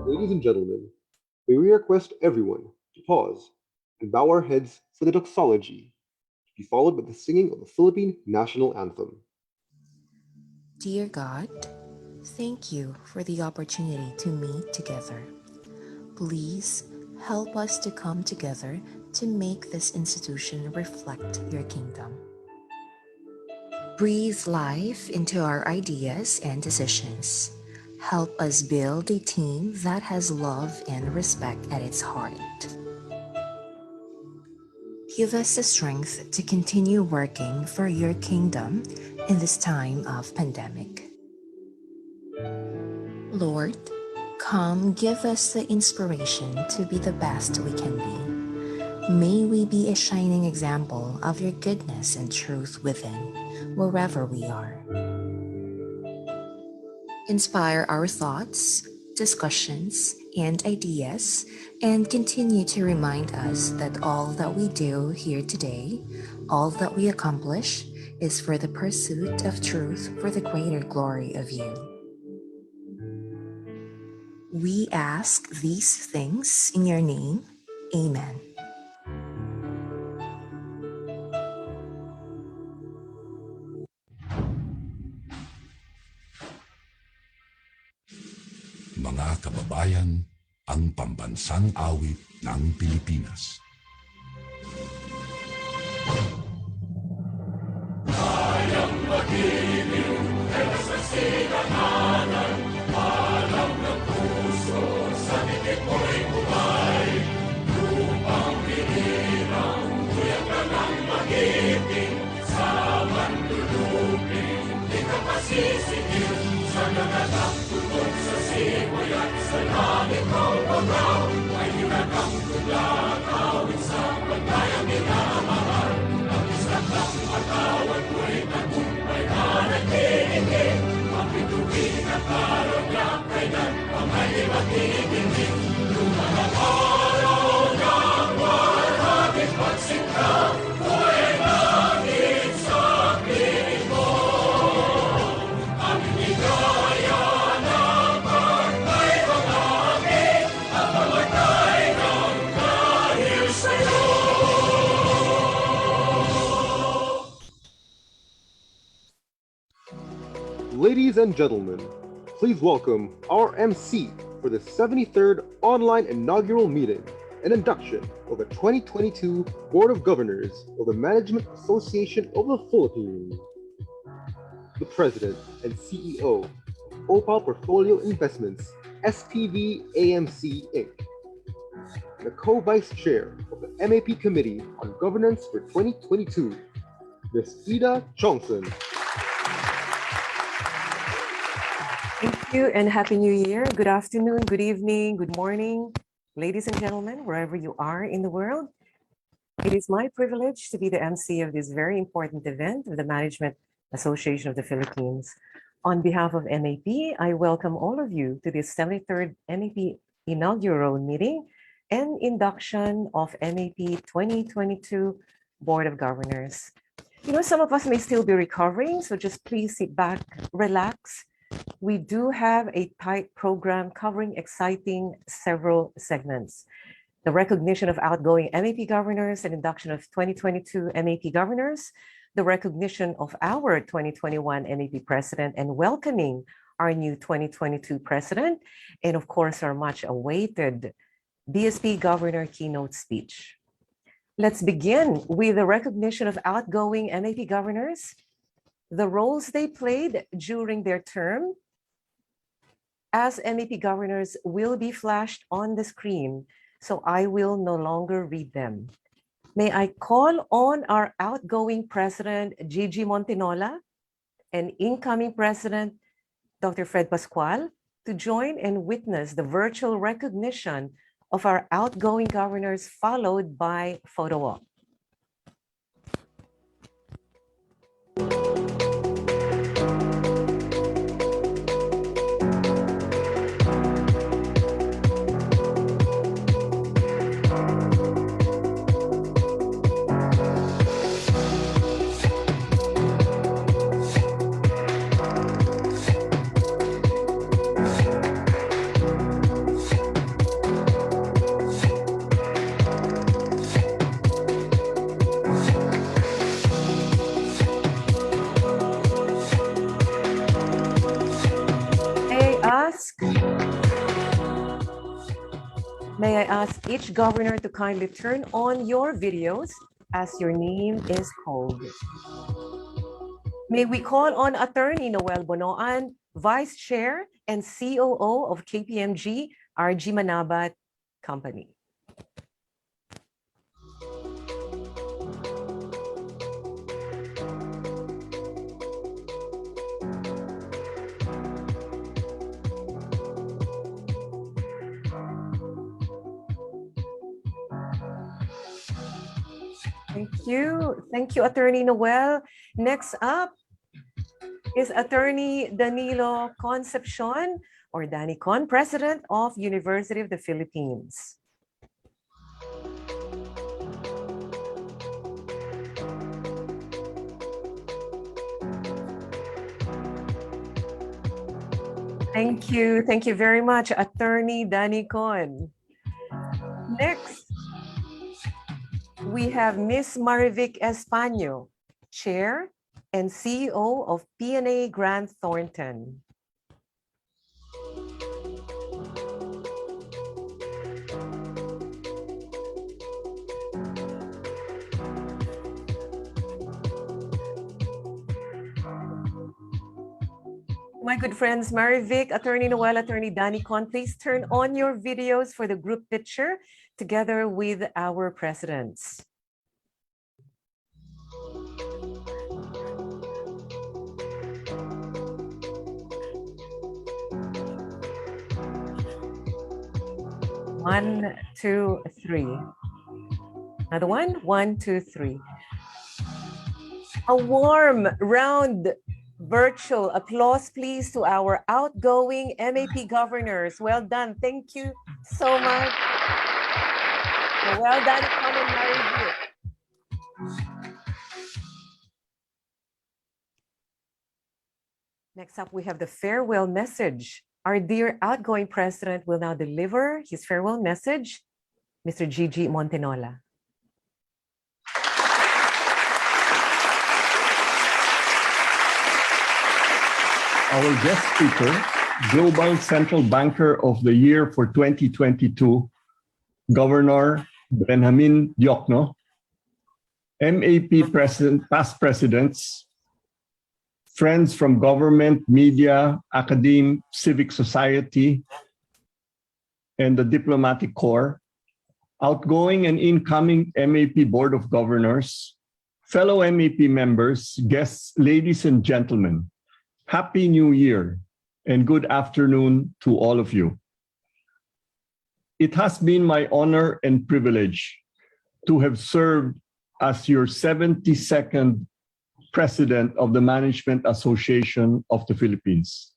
Ladies and gentlemen, may we request everyone to pause and bow our heads for the doxology, to be followed by the singing of the Philippine national anthem. Dear God, thank you for the opportunity to meet together. Please help us to come together to make this institution reflect your kingdom. Breathe life into our ideas and decisions. Help us build a team that has love and respect at its heart. Give us the strength to continue working for your kingdom in this time of pandemic. Lord, come give us the inspiration to be the best we can be. May we be a shining example of your goodness and truth within, wherever we are. Inspire our thoughts, discussions, and ideas, and continue to remind us that all that we do here today, all that we accomplish, is for the pursuit of truth for the greater glory of you. We ask these things in your name. Amen. Mga kababayan, ang pambansang awit ng Pilipinas. Kayang magiliw, kaya sa silanganan, alam ng puso, sa dikit mo'y bumay. Lupang binirang, kuya ka ng magiting, sa manluluping, di ka pasisigil, sa nagatang tunog sa simoy at sa langit ng pagaw, ay hinagang tulakawin sa pagkayang minamahal. Ang isang ng katawan ko'y tagumpay na nagtitingin, ang bituin at araw niya kailan ang ay magtitingin. Lumanang araw ng marhabing pagsinta, ko'y nangit sa piling mo. Ang inigaya ng pagkay pag-amin, at mamatay ng dahil sa'yo. Ladies and gentlemen, please welcome our MC for the 73rd online inaugural meeting and induction of the 2022 Board of Governors of the Management Association of the Philippines, the President and CEO of Opal Portfolio Investments, SPV AMC Inc., the Co-Vice Chair of the MAP Committee on Governance for 2022, Ms. Ida Chongson. Thank you and Happy New Year. Good afternoon, good evening, good morning, ladies and gentlemen, wherever you are in the world. It is my privilege to be the MC of this very important event of the Management Association of the Philippines. On behalf of MAP, I welcome all of you to this 73rd MAP inaugural meeting and induction of MAP 2022 Board of Governors. You know, some of us may still be recovering, so just please sit back, relax. We do have a tight program covering exciting several segments. The recognition of outgoing MAP governors and induction of 2022 MAP governors, the recognition of our 2021 MAP president and welcoming our new 2022 president, and of course, our much awaited BSP governor keynote speech. Let's begin with the recognition of outgoing MAP governors, the roles they played during their term as MAP governors will be flashed on the screen, so I will no longer read them. May I call on our outgoing President, Gigi Montinola, and incoming President, Dr. Fred Pascual, to join and witness the virtual recognition of our outgoing governors, followed by photo op. May I ask each governor to kindly turn on your videos as your name is called. May we call on Attorney Noel Bonoan, Vice Chair and COO of KPMG, RG Manabat Company. Thank you. Thank you, Attorney Noel. Next up is Attorney Danilo Concepcion, or Danny Con, President of University of the Philippines. Thank you. Thank you very much, Attorney Danny Con. Next, we have Ms. Marivic Españo, Chair and CEO of PNA Grant Thornton. My good friends, Marivic, Attorney Noel, Attorney Danny Con, please turn on your videos for the group picture together with our presidents. One, two, three. Another one. 1, 2, 3. A warm round virtual applause, please, to our outgoing MAP governors. Well done. Thank you so much. Well done, Common Marivic. Next up, we have the farewell message. Our dear outgoing president will now deliver his farewell message, Mr. Gigi Montenola. Our guest speaker, Global Central Banker of the Year for 2022, Governor Benjamin Diokno, MAP president, past presidents, friends from government, media, academe, civic society, and the diplomatic corps, outgoing and incoming MAP Board of Governors, fellow MAP members, guests, ladies and gentlemen, Happy New Year and good afternoon to all of you. It has been my honor and privilege to have served as your 72nd President of the Management Association of the Philippines.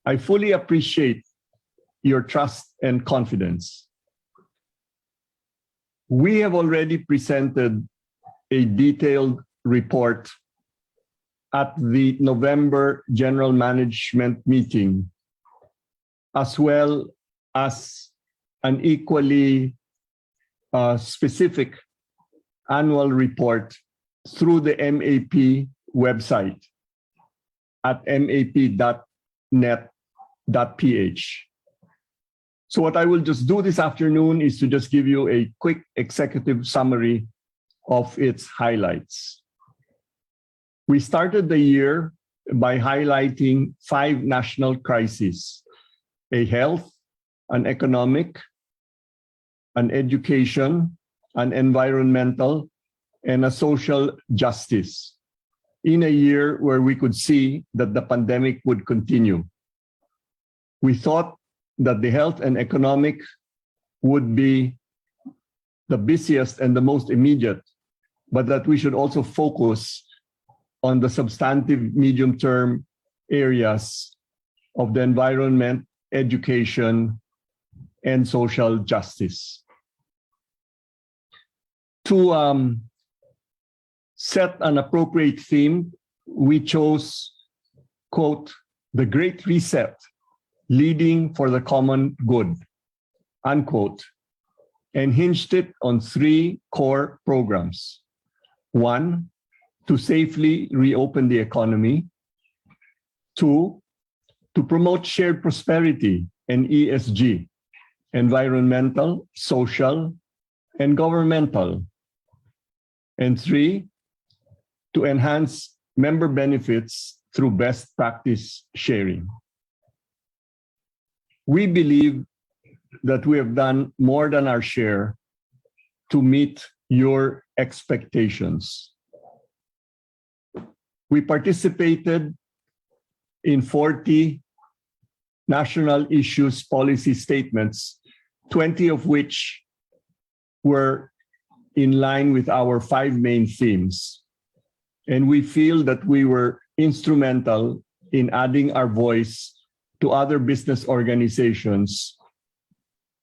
I fully appreciate your trust and confidence. We have already presented a detailed report at the November General Management meeting, as well as an equally specific annual report through the MAP website at map.net.ph. So what I will just do this afternoon is to just give you a quick executive summary of its highlights. We started the year by highlighting 5 national crises: a health, an economic, an education, an environmental, and a social justice, in a year where we could see that the pandemic would continue. We thought that the health and economic would be the busiest and the most immediate, but that we should also focus on the substantive medium-term areas of the environment, education, and social justice. To set an appropriate theme, we chose, quote, "The Great Reset, leading for the common good," unquote, and hinged it on 3 core programs. 1, to safely reopen the economy. 2, to promote shared prosperity and ESG. environmental, social, and governmental. And 3, to enhance member benefits through best practice sharing. We believe that we have done more than our share to meet your expectations. We participated in 40 national issues policy statements, 20 of which were in line with our 5 main themes. And we feel that we were instrumental in adding our voice to other business organizations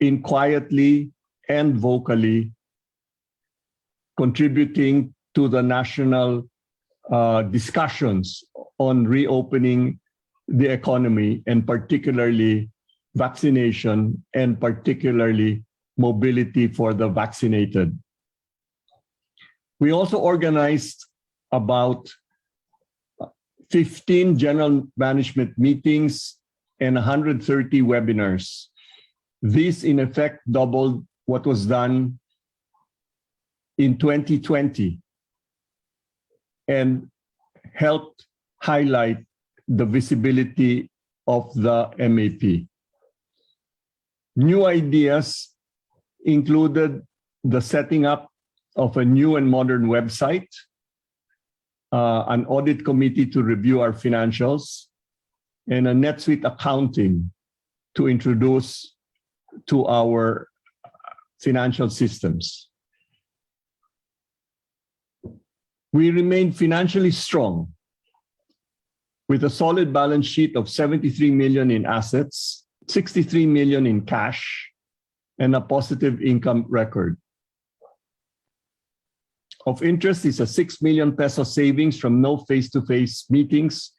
in quietly and vocally contributing to the national discussions on reopening the economy, and particularly vaccination, and particularly mobility for the vaccinated. We also organized about 15 general management meetings and 130 webinars. This, in effect, doubled what was done in 2020 and helped highlight the visibility of the MAP. New ideas included the setting up of a new and modern website, an audit committee to review our financials, and a NetSuite accounting to introduce to our financial systems. We remain financially strong with a solid balance sheet of 73 million in assets, 63 million in cash, and a positive income record. Of interest is a 6 million peso savings from no face-to-face meetings,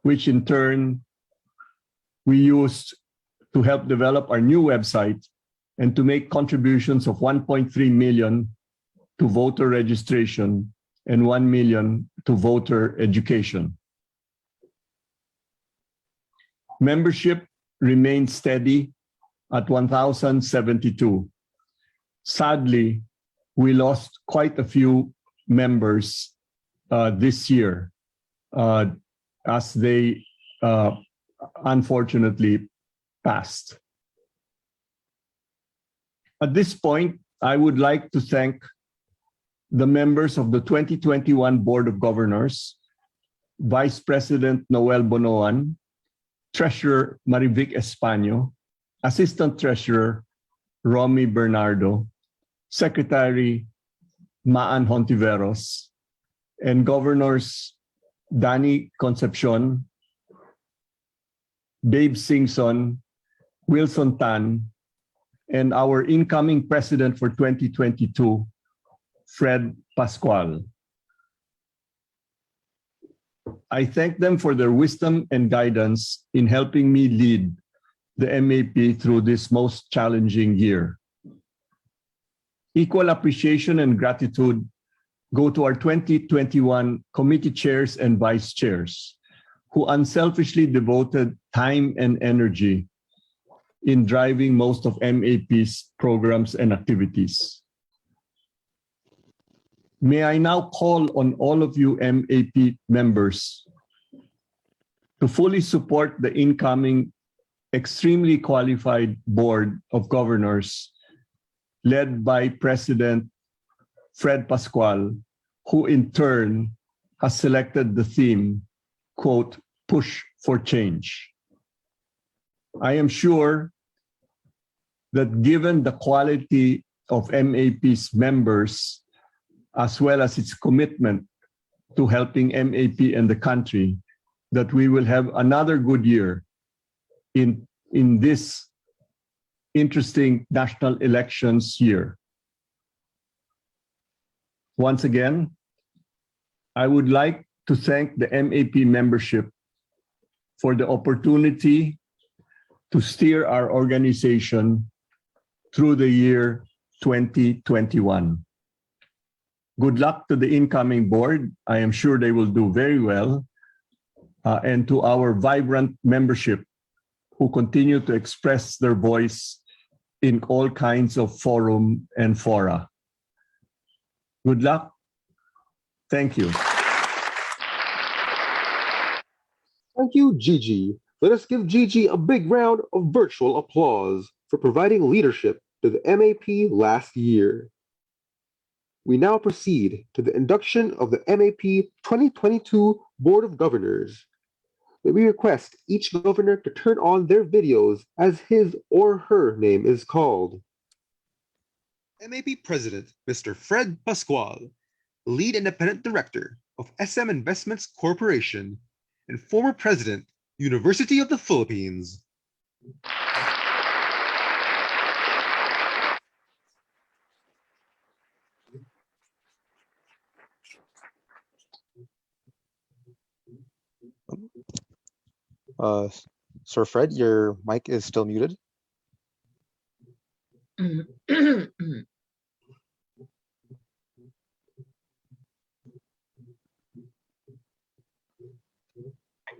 which in turn we used to help develop our new website and to make contributions of 1.3 million to voter registration and 1 million to voter education. Membership remained steady at 1,072. Sadly, we lost quite a few members this year as they unfortunately passed. At this point, I would like to thank the members of the 2021 Board of Governors, Vice President Noel Bonoan, Treasurer Marivic Españo, Assistant Treasurer Romy Bernardo, Secretary Maan Hontiveros, and Governors Danny Concepcion, Babe Singson, Wilson Tan, and our incoming President for 2022, Fred Pascual. I thank them for their wisdom and guidance in helping me lead the MAP through this most challenging year. Equal appreciation and gratitude go to our 2021 committee chairs and vice chairs who unselfishly devoted time and energy in driving most of MAP's programs and activities. May I now call on all of you MAP members to fully support the incoming extremely qualified Board of Governors led by President Fred Pascual, who in turn has selected the theme, quote, "Push for Change." I am sure that given the quality of MAP's members, as well as its commitment to helping MAP and the country, that we will have another good year in this interesting national elections year. Once again, I would like to thank the MAP membership for the opportunity to steer our organization through the year 2021. Good luck to the incoming board. I am sure they will do very well. And to our vibrant membership who continue to express their voice in all kinds of forum and fora. Good luck. Thank you. Thank you, Gigi. Let us give Gigi a big round of virtual applause for providing leadership to the MAP last year. We now proceed to the induction of the MAP 2022 Board of Governors. May we request each governor to turn on their videos as his or her name is called. MAP President, Mr. Fred Pascual, Lead Independent Director of SM Investments Corporation, and former President, University of the Philippines. Sir Fred, your mic is still muted. Thank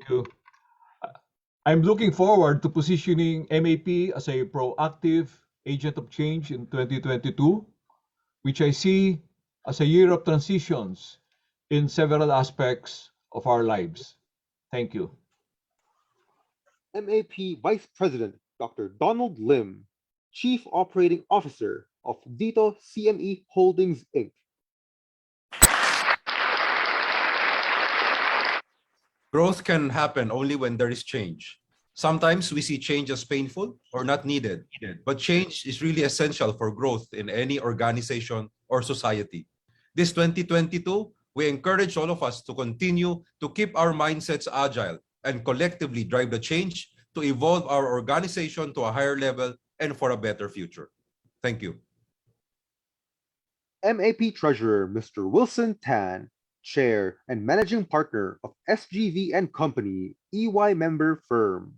you. I'm looking forward to positioning MAP as a proactive agent of change in 2022, which I see as a year of transitions in several aspects of our lives. Thank you. MAP Vice President Dr. Donald Lim, Chief Operating Officer of Dito CME Holdings, Inc. Growth can happen only when there is change. Sometimes we see change as painful or not needed, but change is really essential for growth in any organization or society. This 2022, we encourage all of us to continue to keep our mindsets agile and collectively drive the change to evolve our organization to a higher level and for a better future. Thank you. MAP Treasurer Mr. Wilson Tan, Chair and Managing Partner of SGV and Company, EY member firm.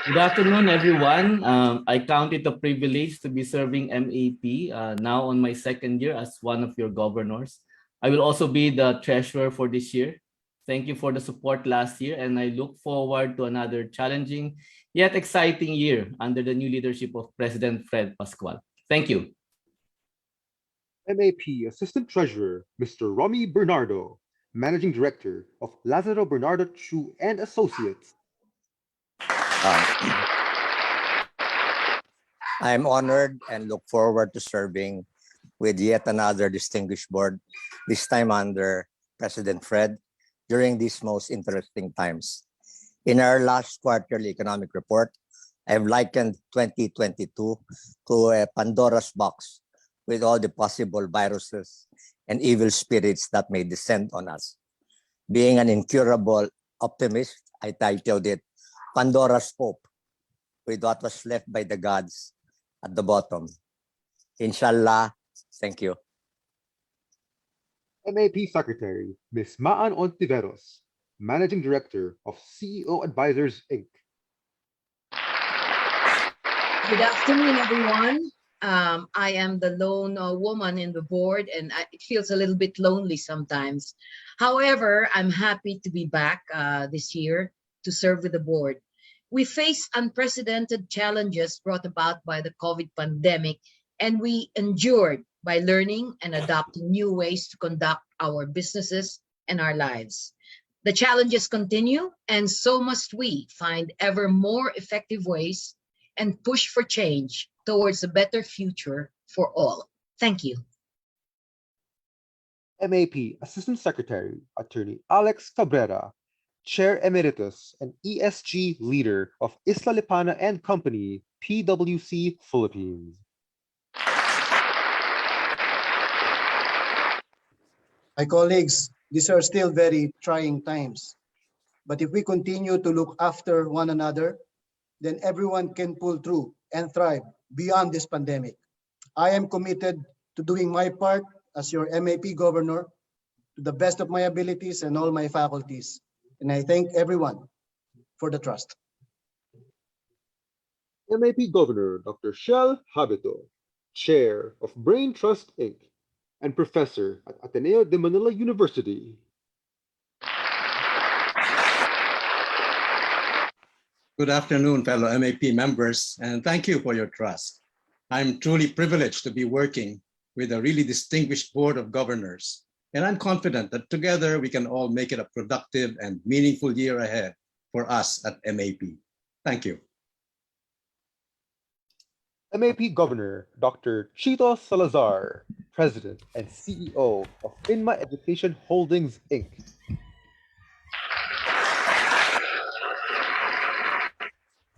Good afternoon, everyone. I count it a privilege to be serving MAP now on my second year as one of your governors. I will also be the treasurer for this year. Thank you for the support last year, and I look forward to another challenging yet exciting year under the new leadership of President Fred Pascual. Thank you. MAP Assistant Treasurer Mr. Romy Bernardo, Managing Director of Lazaro Bernardo Chu and Associates. I'm honored and look forward to serving with yet another distinguished board, this time under President Fred, during these most interesting times. In our last quarterly economic report, I have likened 2022 to a Pandora's box with all the possible viruses and evil spirits that may descend on us. Being an incurable optimist, I titled it Pandora's Hope, with what was left by the gods at the bottom. Inshallah, thank you. MAP Secretary Ms. Maan Ontiveros, Managing Director of CEO Advisors, Inc. Good afternoon, everyone. I am the lone woman in the board, and it feels a little bit lonely sometimes. However, I'm happy to be back this year to serve with the board. We face unprecedented challenges brought about by the COVID pandemic, and we endured by learning and adopting new ways to conduct our businesses and our lives. The challenges continue, and so must we find ever more effective ways and push for change towards a better future for all. Thank you. MAP Assistant Secretary Attorney Alex Cabrera, Chair Emeritus and ESG Leader of Isla Lipana and Company, PwC Philippines. My colleagues, these are still very trying times. But if we continue to look after one another, then everyone can pull through and thrive beyond this pandemic. I am committed to doing my part as your MAP governor to the best of my abilities and all my faculties. And I thank everyone for the trust. MAP Governor Dr. Shell Habito, Chair of Brain Trust, Inc., and Professor at Ateneo de Manila University. Good afternoon, fellow MAP members, and thank you for your trust. I'm truly privileged to be working with a really distinguished board of governors, and I'm confident that together we can all make it a productive and meaningful year ahead for us at MAP. Thank you. MAP Governor Dr. Chito Salazar, President and CEO of Inma Education Holdings, Inc.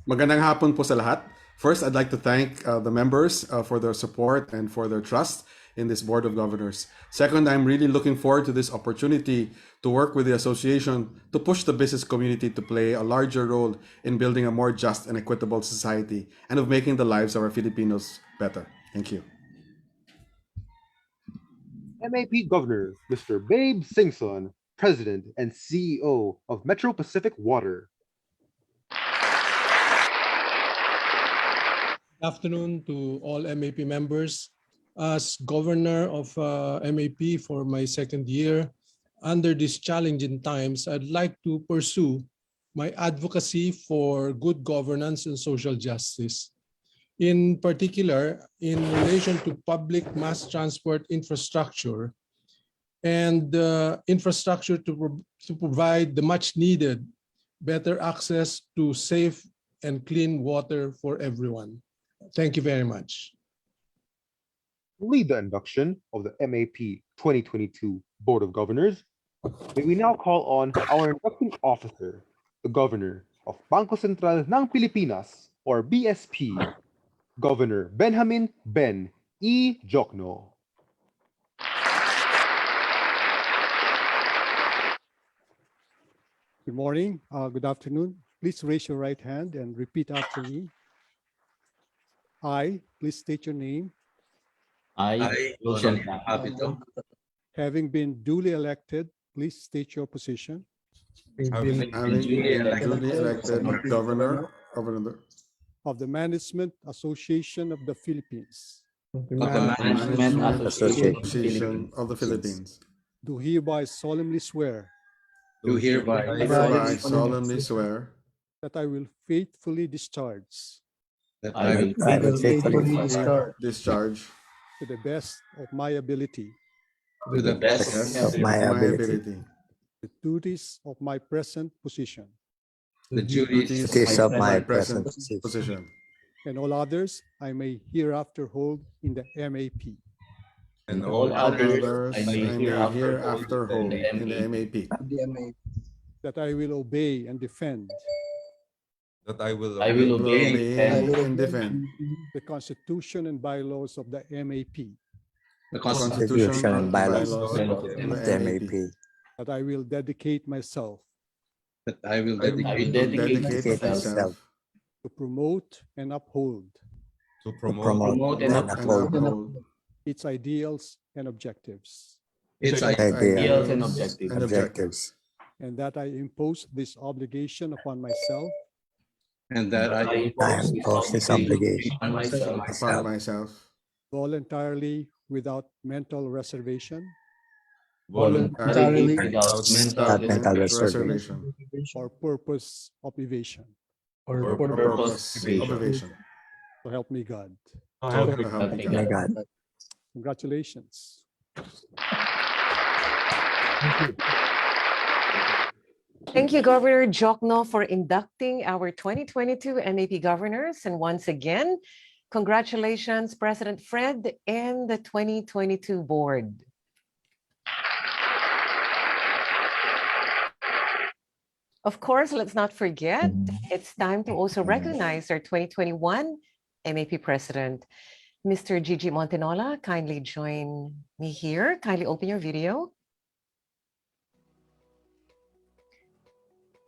Magandang hapon po sa lahat. First, I'd like to thank the members for their support and for their trust in this Board of Governors. Second, I'm really looking forward to this opportunity to work with the association to push the business community to play a larger role in building a more just and equitable society and of making the lives of our Filipinos better. Thank you. MAP Governor Mr. Babe Singson, President and CEO of Metro Pacific Water. Afternoon to all MAP members. As governor of MAP for my second year, under these challenging times, I'd like to pursue my advocacy for good governance and social justice. In particular, in relation to public mass transport infrastructure and infrastructure to provide the much needed better access to safe and clean water for everyone. Thank you very much. Lead the induction of the MAP 2022 Board of Governors, may we now call on our inducting officer, the Governor of Bangko Sentral ng Pilipinas, or BSP, Governor Benjamin Ben E. Diokno. Good morning, good afternoon. Please raise your right hand and repeat after me. I, please state your name. I, Wilson Capito, Having been duly elected, please state your position. Having been duly elected Governor Of the Management Association of the Philippines. of the Management Association of the Philippines. Do hereby solemnly swear Do hereby solemnly swear that I will faithfully discharge that I will faithfully discharge to the best of my ability to the best of my ability the duties of my present position the duties duties of my present present position and all others I may hereafter hold in the MAP. and all all others I may hereafter hold in the MAP. That I will obey and defend that I will obey and defend the Constitution and bylaws of the MAP. the Constitution and bylaws of of the MAP. That I will dedicate myself that I will dedicate Dedicate myself myself to promote and uphold to to promote promote and and uphold its ideals and objectives, its ideals and objectives, and that I impose this obligation upon myself and that I I impose this obligation on myself upon myself voluntarily without mental reservation voluntarily without without mental reservation or purpose of evasion. or purpose of evasion. evasion. So help me God. So help me Help me my God. God. Congratulations. Thank you, Governor Diokno, for inducting our 2022 MAP governors. And once again, congratulations, President Fred and the 2022 board. Of course, let's not forget, it's time to also recognize our 2021 MAP President. Mr. Gigi Montenola, kindly join me here. Kindly open your video.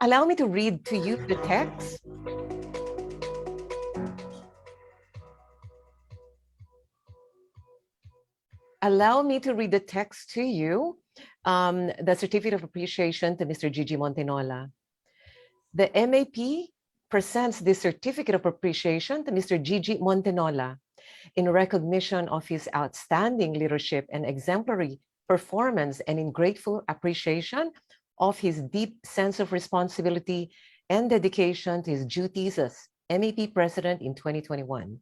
Allow me to read to you the text. Allow me to read the text to you, the certificate of appreciation to Mr. Gigi Montenola. The MAP presents this certificate of appreciation to Mr. Gigi Montenola in recognition of his outstanding leadership and exemplary performance, and in grateful appreciation of his deep sense of responsibility and dedication to his duties as MAP President in 2021.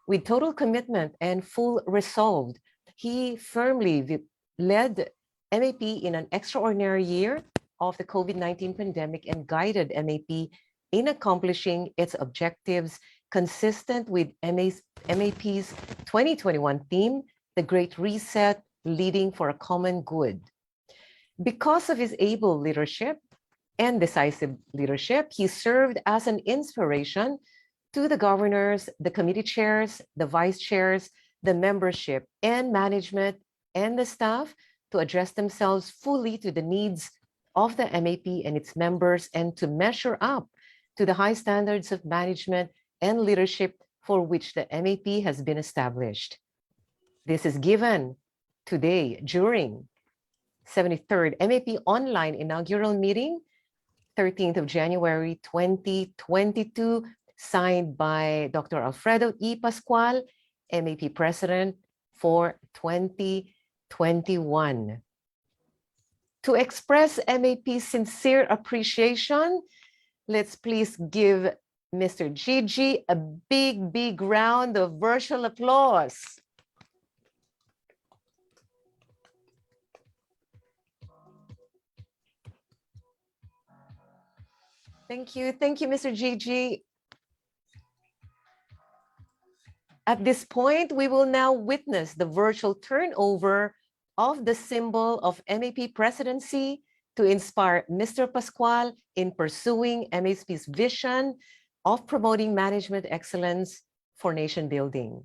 With total commitment and full resolve, he firmly led MAP in an extraordinary year of the COVID-19 pandemic and guided MAP in accomplishing its objectives consistent with MAP's 2021 theme, The Great Reset, Leading for a Common Good. Because of his able leadership and decisive leadership, he served as an inspiration to the governors, the committee chairs, the vice chairs, the membership and management and the staff to address themselves fully to the needs of the MAP and its members and to measure up to the high standards of management and leadership for which the MAP has been established. This is given today during 73rd MAP online inaugural meeting, 13th of January 2022, signed by Dr. Alfredo E. Pascual, MAP President for 2021. To express MAP's sincere appreciation, let's please give Mr. Gigi a big round of virtual applause. Thank you, Mr. Gigi. At this point, we will now witness the virtual turnover of the symbol of MAP presidency to inspire Mr. Pascual in pursuing MAP's vision of promoting management excellence for nation building.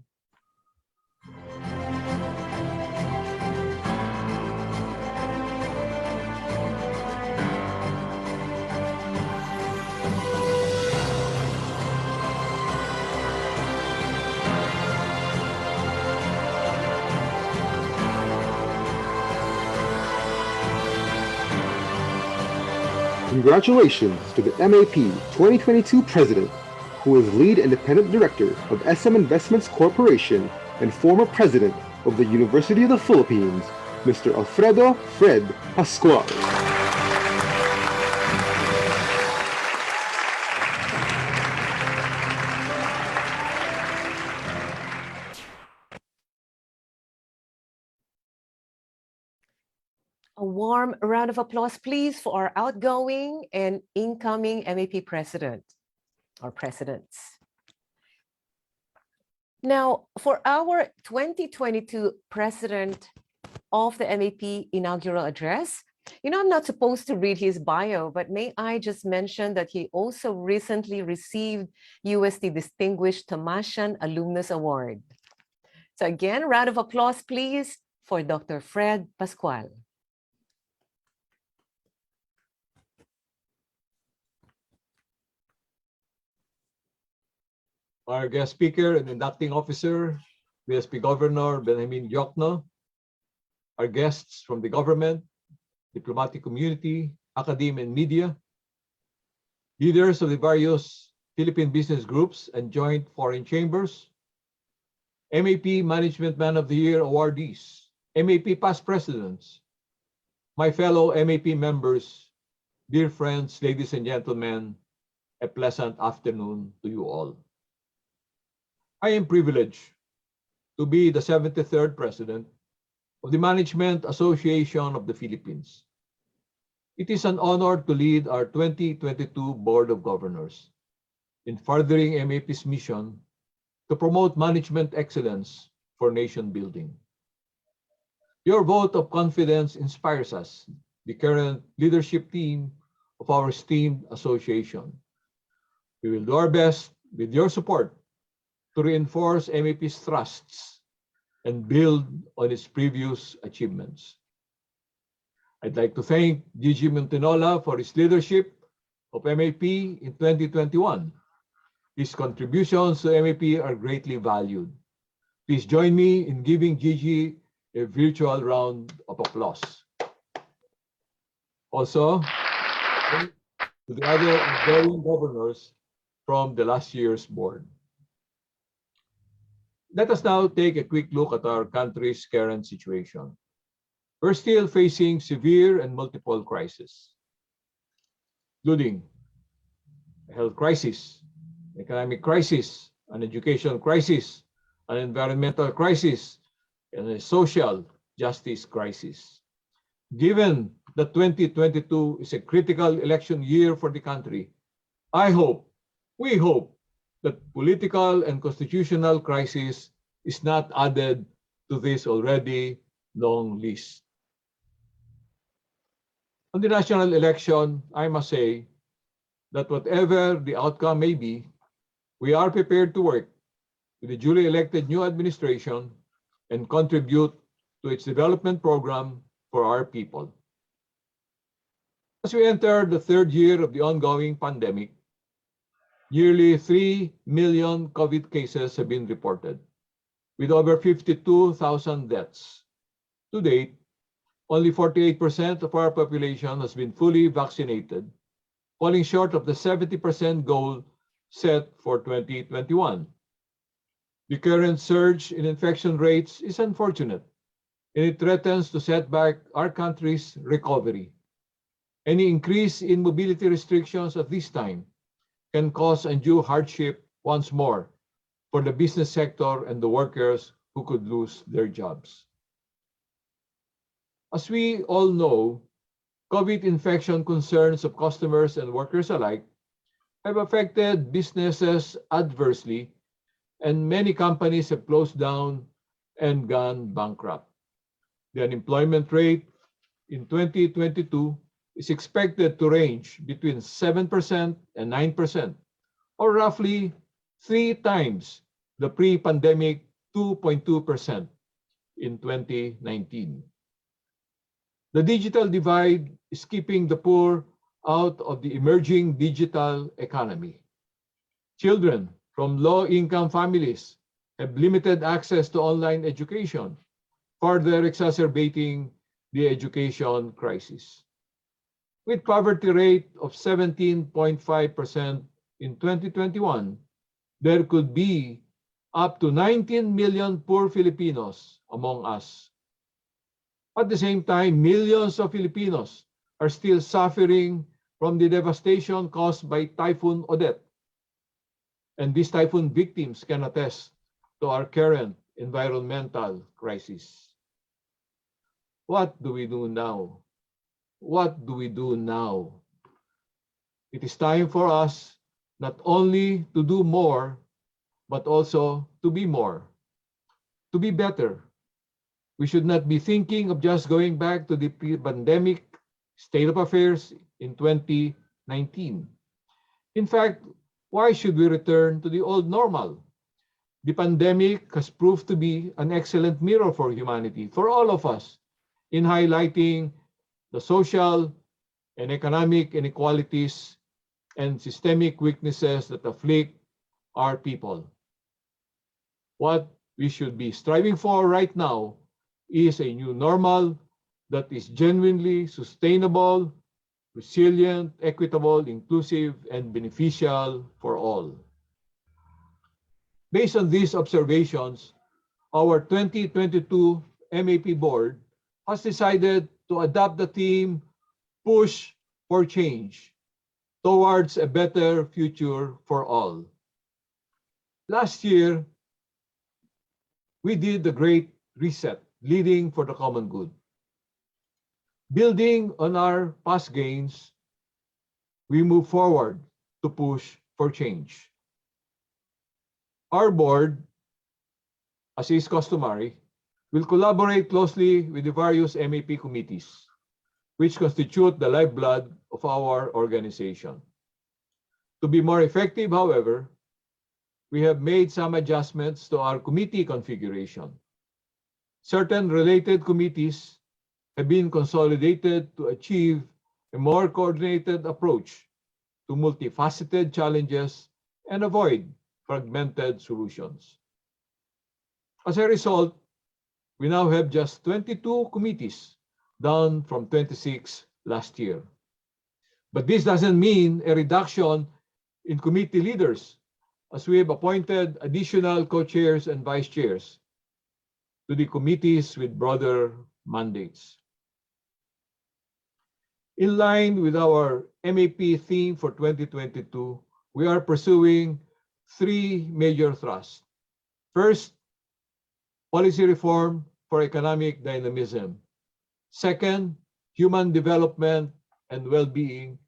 Congratulations to the MAP 2022 President, who is Lead Independent Director of SM Investments Corporation and former President of the University of the Philippines, Mr. Alfredo Fred Pascual. A warm round of applause, please, for our outgoing and incoming MAP President or Presidents. Now, for our 2022 President of the MAP inaugural address, I'm not supposed to read his bio, but may I just mention that he also recently received UST Distinguished Tomasian Alumnus Award. So again, round of applause, please, for Dr. Fred Pascual. Our guest speaker and inducting officer, BSP Governor Benjamin Diokno, our guests from the government, diplomatic community, academia and media, leaders of the various Philippine business groups and joint foreign chambers, MAP Management Man of the Year awardees, MAP past presidents, my fellow MAP members, dear friends, ladies and gentlemen, a pleasant afternoon to you all. I am privileged to be the 73rd President of the Management Association of the Philippines. It is an honor to lead our 2022 Board of Governors in furthering MAP's mission to promote management excellence for nation building. Your vote of confidence inspires us, the current leadership team of our esteemed association. We will do our best with your support to reinforce MAP's thrusts and build on its previous achievements. I'd like to thank Gigi Montinola for his leadership of MAP in 2021. His contributions to MAP are greatly valued. Please join me in giving Gigi a virtual round of applause. Also, to the other outgoing governors from the last year's board. Let us now take a quick look at our country's current situation. We're still facing severe and multiple crises, including a health crisis, economic crisis, an education crisis, an environmental crisis, and a social justice crisis. Given that 2022 is a critical election year for the country, we hope that political and constitutional crisis is not added to this already long list. On the national election, I must say that whatever the outcome may be, we are prepared to work with the duly elected new administration and contribute to its development program for our people. As we enter the third year of the ongoing pandemic, nearly 3 million COVID cases have been reported, with over 52,000 deaths. To date, only 48% of our population has been fully vaccinated, falling short of the 70% goal set for 2021. The current surge in infection rates is unfortunate, and it threatens to set back our country's recovery. Any increase in mobility restrictions at this time can cause undue hardship once more for the business sector and the workers who could lose their jobs. As we all know, COVID infection concerns of customers and workers alike have affected businesses adversely, and many companies have closed down and gone bankrupt. The unemployment rate in 2022 is expected to range between 7% and 9%, or roughly 3 times the pre-pandemic 2.2% in 2019. The digital divide is keeping the poor out of the emerging digital economy. Children from low-income families have limited access to online education, further exacerbating the education crisis. With poverty rate of 17.5% in 2021, there could be up to 19 million poor Filipinos among us. At the same time, millions of Filipinos are still suffering from the devastation caused by Typhoon Odette. And these typhoon victims can attest to our current environmental crisis. What do we do now? What do we do now? It is time for us not only to do more, but also to be more, to be better. We should not be thinking of just going back to the pre-pandemic state of affairs in 2019. In fact, why should we return to the old normal? The pandemic has proved to be an excellent mirror for humanity, for all of us, in highlighting the social and economic inequalities and systemic weaknesses that afflict our people. What we should be striving for right now is a new normal that is genuinely sustainable, resilient, equitable, inclusive, and beneficial for all. Based on these observations, our 2022 MAP board has decided to adopt the theme, Push for Change, towards a better future for all. Last year, we did the Great Reset, leading for the common good. Building on our past gains, we move forward to push for change. Our board, as is customary, will collaborate closely with the various MAP committees, which constitute the lifeblood of our organization. To be more effective, however, we have made some adjustments to our committee configuration. Certain related committees have been consolidated to achieve a more coordinated approach to multifaceted challenges and avoid fragmented solutions. As a result, we now have just 22 committees, down from 26 last year. But this doesn't mean a reduction in committee leaders, as we have appointed additional co-chairs and vice chairs to the committees with broader mandates. In line with our MAP theme for 2022, we are pursuing three major thrusts. First, policy reform for economic dynamism. Second, human development and well-being.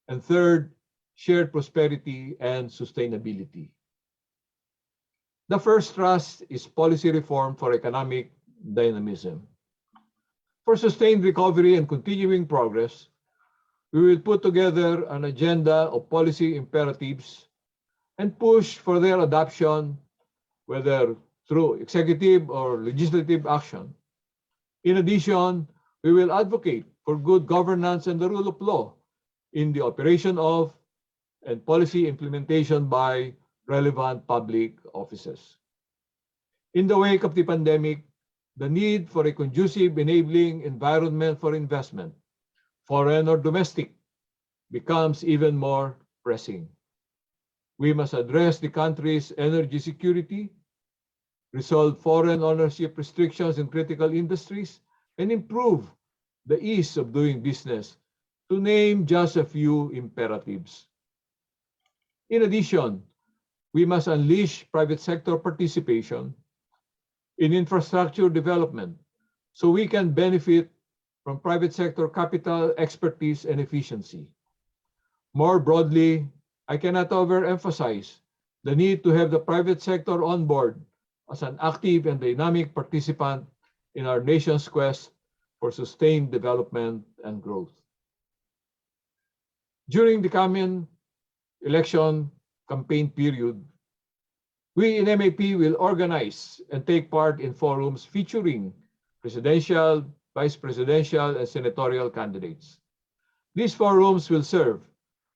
And third, shared prosperity and sustainability. The first thrust is policy reform for economic dynamism. For sustained recovery and continuing progress, we will put together an agenda of policy imperatives and push for their adoption, whether through executive or legislative action. In addition, we will advocate for good governance and the rule of law in the operation of and policy implementation by relevant public offices. In the wake of the pandemic, the need for a conducive enabling environment for investment, foreign or domestic, becomes even more pressing. We must address the country's energy security, resolve foreign ownership restrictions in critical industries, and improve the ease of doing business, to name just a few imperatives. In addition, we must unleash private sector participation in infrastructure development so we can benefit from private sector capital, expertise, and efficiency. More broadly, I cannot overemphasize the need to have the private sector on board as an active and dynamic participant in our nation's quest for sustained development and growth. During the coming election campaign period, we in MAP will organize and take part in forums featuring presidential, vice presidential, and senatorial candidates. These forums will serve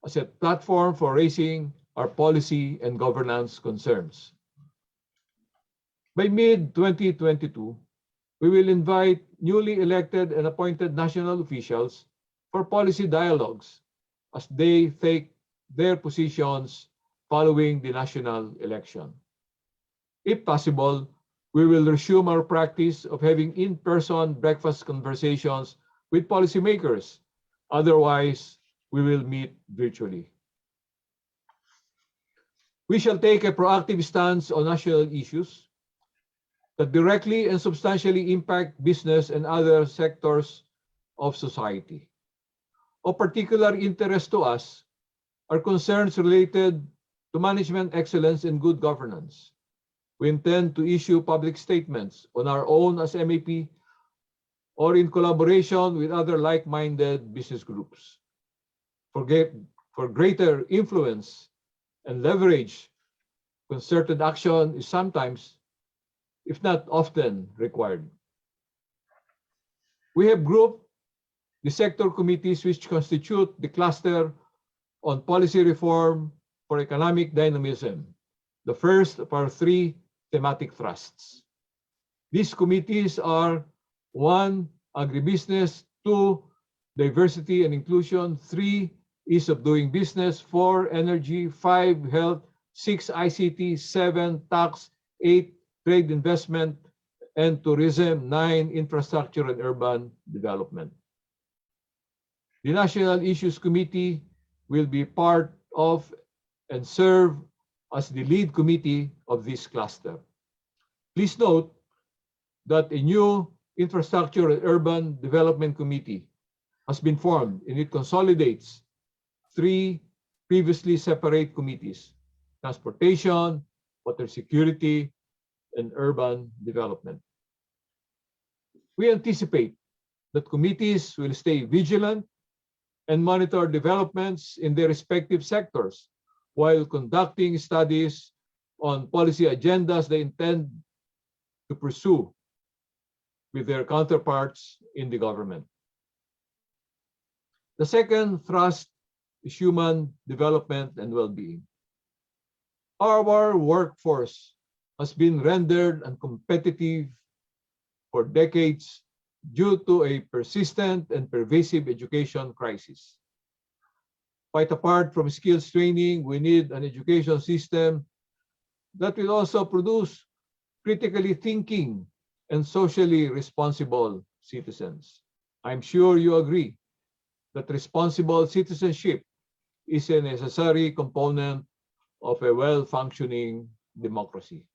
as a platform for raising our policy and governance concerns. By mid-2022, we will invite newly elected and appointed national officials for policy dialogues as they take their positions following the national election. If possible, we will resume our practice of having in-person breakfast conversations with policymakers. Otherwise, we will meet virtually. We shall take a proactive stance on national issues that directly and substantially impact business and other sectors of society. Of particular interest to us are concerns related to management excellence and good governance. We intend to issue public statements on our own as MAP or in collaboration with other like-minded business groups. For greater influence and leverage, concerted action is sometimes, if not often, required. We have grouped the sector committees which constitute the cluster on policy reform for economic dynamism, the first of our three thematic thrusts. These committees are 1. Agribusiness, 2. Diversity and inclusion, 3. Ease of doing business, 4. Energy, 5. Health, 6. ICT, 7. Tax, 8. Trade investment and tourism, 9. Infrastructure and urban development. The National Issues Committee will be part of and serve as the lead committee of this cluster. Please note that a new Infrastructure and Urban Development Committee has been formed, and it consolidates 3 previously separate committees: transportation, water security, and urban development. We anticipate that committees will stay vigilant and monitor developments in their respective sectors while conducting studies on policy agendas they intend to pursue with their counterparts in the government. The second thrust is human development and well-being. Our workforce has been rendered uncompetitive for decades due to a persistent and pervasive education crisis. Quite apart from skills training, we need an education system that will also produce critically thinking and socially responsible citizens. I'm sure you agree that responsible citizenship is a necessary component of a well-functioning democracy.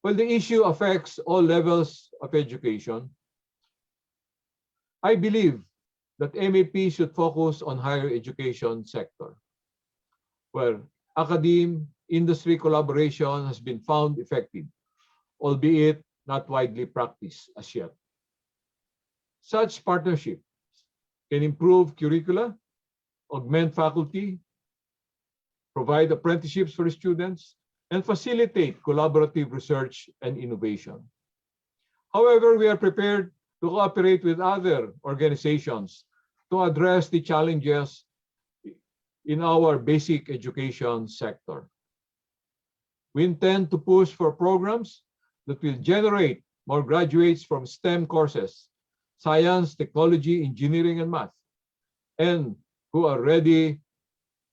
While the issue affects all levels of education, I believe that MAP should focus on higher education sector, where academe-industry collaboration has been found effective, albeit not widely practiced as yet. Such partnerships can improve curricula, augment faculty, provide apprenticeships for students, and facilitate collaborative research and innovation. However, we are prepared to cooperate with other organizations to address the challenges in our basic education sector. We intend to push for programs that will generate more graduates from STEM courses, science, technology, engineering, and math, and who are ready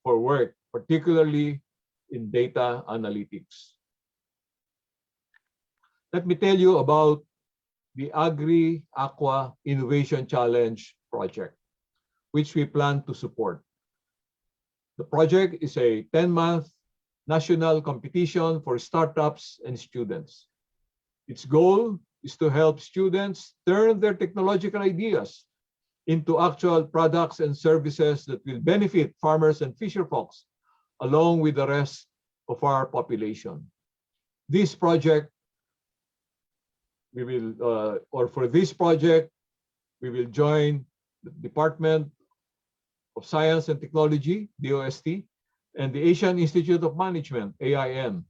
for work, particularly in data analytics. Let me tell you about the Agri-Aqua Innovation Challenge project, which we plan to support. The project is a 10-month national competition for startups and students. Its goal is to help students turn their technological ideas into actual products and services that will benefit farmers and fisherfolks, along with the rest of our population. This project, for this project, we will join the Department of Science and Technology, DOST, and the Asian Institute of Management, AIM,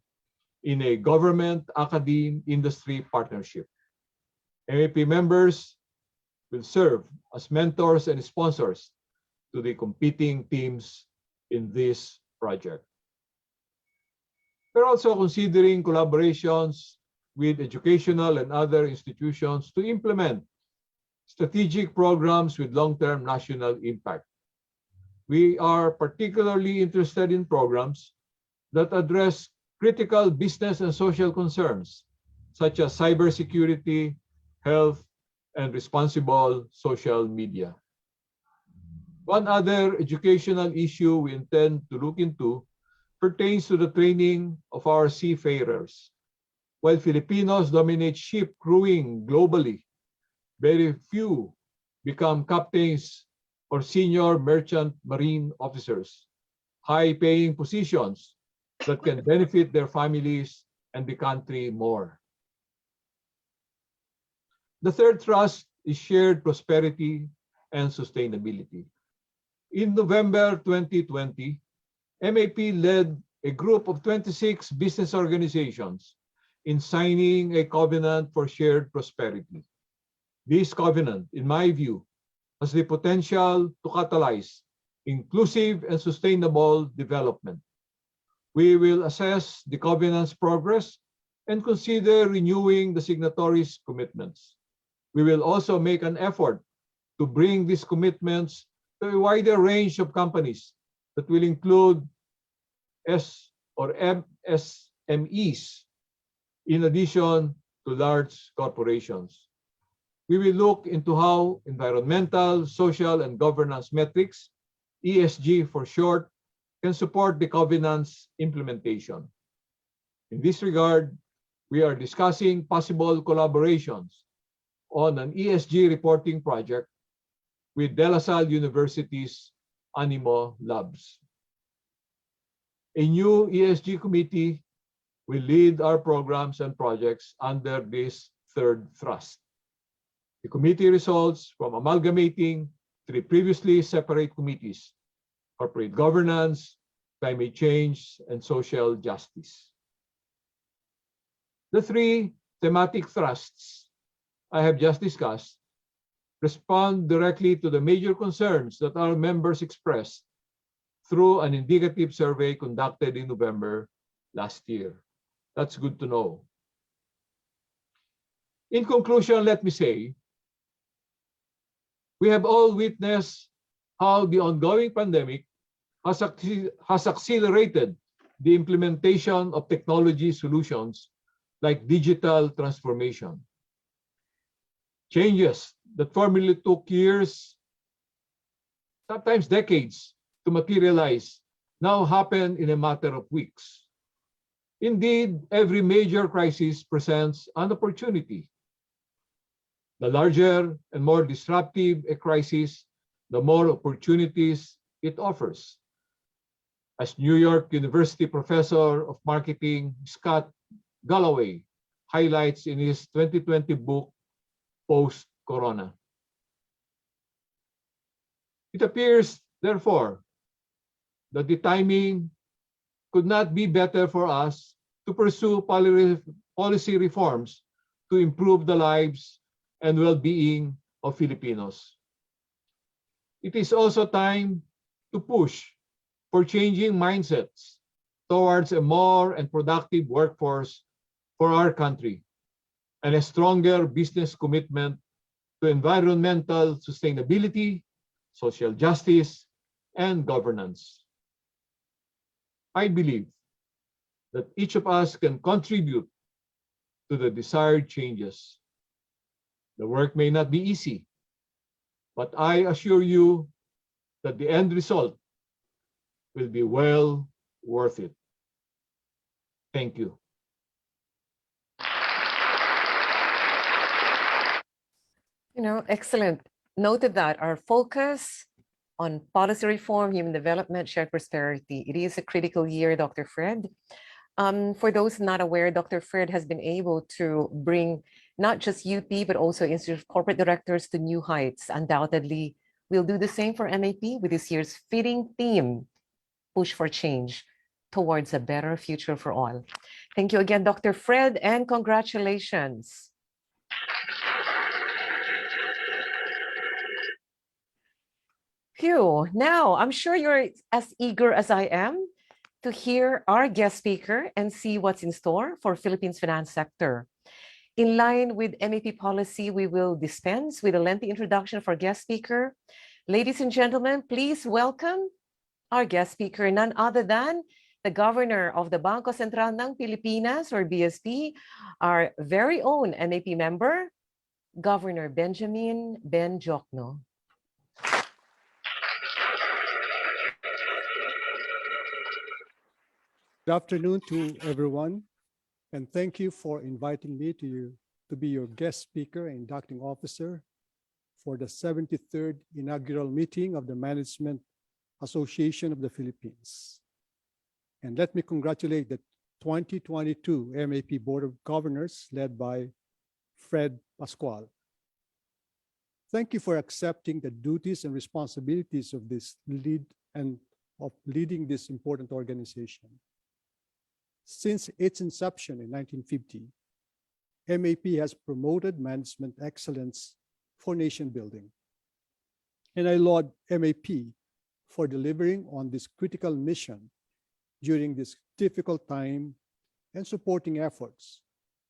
in a government-academe industry partnership. MAP members will serve as mentors and sponsors to the competing teams in this project. We're also considering collaborations with educational and other institutions to implement strategic programs with long-term national impact. We are particularly interested in programs that address critical business and social concerns, such as cybersecurity, health, and responsible social media. One other educational issue we intend to look into pertains to the training of our seafarers. While Filipinos dominate ship crewing globally, very few become captains or senior merchant marine officers, high-paying positions that can benefit their families and the country more. The third thrust is shared prosperity and sustainability. In November 2020, MAP led a group of 26 business organizations in signing a covenant for shared prosperity. This covenant, in my view, has the potential to catalyze inclusive and sustainable development. We will assess the covenant's progress and consider renewing the signatories' commitments. We will also make an effort to bring these commitments to a wider range of companies that will include S or MSMEs, in addition to large corporations. We will look into how environmental, social, and governance metrics, ESG for short, can support the covenant's implementation. In this regard, we are discussing possible collaborations on an ESG reporting project with De La Salle University's Animo Labs. A new ESG committee will lead our programs and projects under this third thrust. The committee results from amalgamating 3 previously separate committees: corporate governance, climate change, and social justice. The 3 thematic thrusts I have just discussed respond directly to the major concerns that our members expressed through an indicative survey conducted in November last year. That's good to know. In conclusion, let me say, we have all witnessed how the ongoing pandemic has accelerated the implementation of technology solutions like digital transformation. Changes that formerly took years, sometimes decades, to materialize now happen in a matter of weeks. Indeed, every major crisis presents an opportunity. The larger and more disruptive a crisis, the more opportunities it offers. As New York University professor of marketing Scott Galloway highlights in his 2020 book, Post-Corona. It appears, therefore, that the timing could not be better for us to pursue policy reforms to improve the lives and well-being of Filipinos. It is also time to push for changing mindsets towards a more and productive workforce for our country and a stronger business commitment to environmental sustainability, social justice, and governance. I believe that each of us can contribute to the desired changes. The work may not be easy, but I assure you that the end result will be well worth it. Thank you. Excellent. Noted that our focus on policy reform, human development, shared prosperity. It is a critical year, Dr. Fred. For those not aware, Dr. Fred has been able to bring not just UP, but also Institute of Corporate Directors to new heights. Undoubtedly, we'll do the same for MAP with this year's fitting theme, Push for Change towards a better future for all. Thank you again, Dr. Fred, and congratulations. Phew. Now, I'm sure you're as eager as I am to hear our guest speaker and see what's in store for Philippines finance sector. In line with MAP policy, we will dispense with a lengthy introduction for guest speaker. Ladies and gentlemen, please welcome our guest speaker, none other than the Governor of the Bangko Sentral ng Pilipinas, or BSP, our very own MAP member, Governor Benjamin Ben Diokno. Good afternoon to everyone, and thank you for inviting me to be your guest speaker and inducting officer for the 73rd inaugural meeting of the Management Association of the Philippines. And let me congratulate the 2022 MAP Board of Governors led by Fred Pascual. Thank you for accepting the duties and responsibilities of this of leading this important organization. Since its inception in 1950, MAP has promoted management excellence for nation building. And I laud MAP for delivering on this critical mission during this difficult time and supporting efforts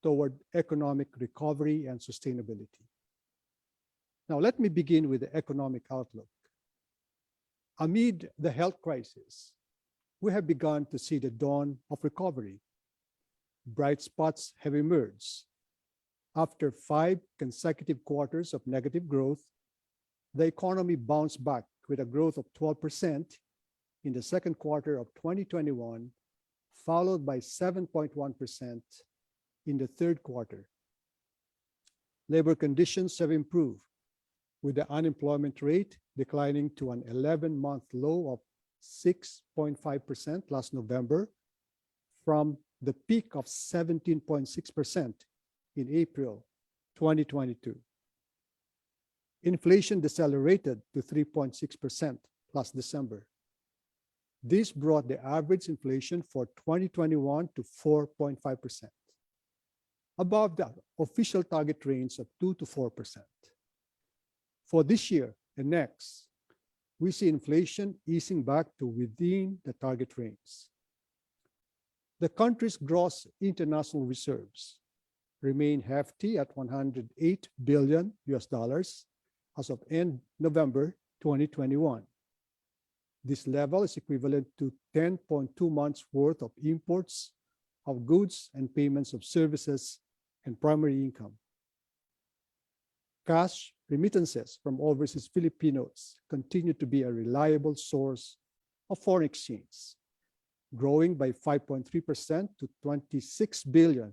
toward economic recovery and sustainability. Now, let me begin with the economic outlook. Amid the health crisis, we have begun to see the dawn of recovery. Bright spots have emerged. After 5 consecutive quarters of negative growth, the economy bounced back with a growth of 12% in the second quarter of 2021, followed by 7.1% in the third quarter. Labor conditions have improved, with the unemployment rate declining to an 11-month low of 6.5% last November from the peak of 17.6% in April 2022. Inflation decelerated to 3.6% last December. This brought the average inflation for 2021 to 4.5%, above the official target range of 2 to 4%. For this year and next, we see inflation easing back to within the target range. The country's gross international reserves remain hefty at $108 billion as of end November 2021. This level is equivalent to 10.2 months worth of imports of goods and payments of services and primary income. Cash remittances from overseas Filipinos continue to be a reliable source of foreign exchange. growing by 5.3% to $26 billion